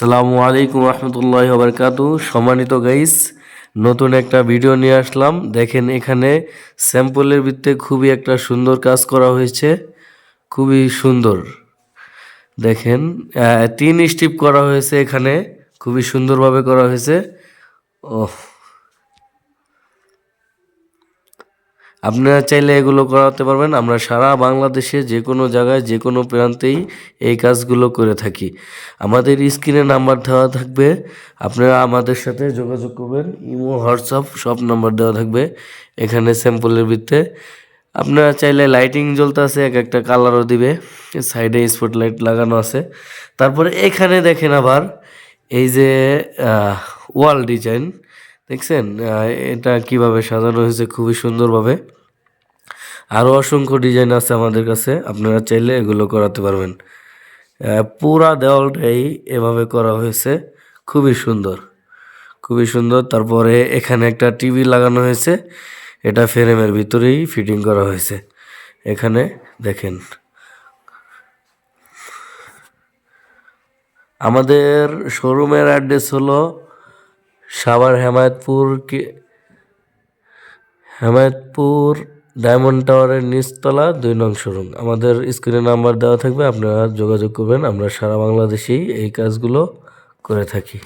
আসসালামু আলাইকুম রহমতুল্লাহি ওয়া বারাকাতুহু। সম্মানিত গাইস, নতুন একটা ভিডিও নিয়ে আসলাম। দেখেন এখানে স্যাম্পলের ভিত্তিতে খুবই একটা সুন্দর কাজ করা হয়েছে, খুবই সুন্দর। দেখেন 3 স্টেপ করা হয়েছে এখানে, খুবই সুন্দরভাবে করা হয়েছে। ওহ, আপনারা চাইলে এগুলো করাতে পারবেন। আমরা সারা বাংলাদেশে যে কোনো জায়গায় যে কোনো প্রান্তেই এই কাজগুলো করে থাকি। আমাদের স্ক্রিনে নাম্বার দেওয়া থাকবে, আপনারা আমাদের সাথে যোগাযোগ করবেন। ইমো, হোয়াটসঅ্যাপ সব নাম্বার দেওয়া থাকবে এখানে স্যাম্পলের ভিত্তিতে। আপনারা চাইলে লাইটিং জ্বলতে আছে, এক একটা কালারও দিবে, সাইডে স্পটলাইট লাগানো আছে। তারপরে এখানে দেখেন আবার এই যে ওয়াল ডিজাইন দেখছেন, এটা কিভাবে সাজানো হয়েছে খুবই সুন্দরভাবে। আরও অসংখ্য ডিজাইন আছে আমাদের কাছে, আপনারা চাইলে এগুলো করাতে পারবেন। পুরা দেওয়ালটাই এভাবে করা হয়েছে, খুবই সুন্দর, খুবই সুন্দর। তারপরে এখানে একটা টিভি লাগানো হয়েছে, এটা ফ্রেমের ভিতরেই ফিটিং করা হয়েছে। এখানে দেখেন আমাদের শোরুমের অ্যাড্রেস হলো সাভার হেমায়েতপুর ডায়মন্ড টাওয়ারের নিচতলা 2 নং শোরুম। আমাদের স্ক্রিনে নাম্বার দেওয়া থাকবে, আপনারা যোগাযোগ করবেন। আমরা সারা বাংলাদেশেই এই কাজগুলো করে থাকি।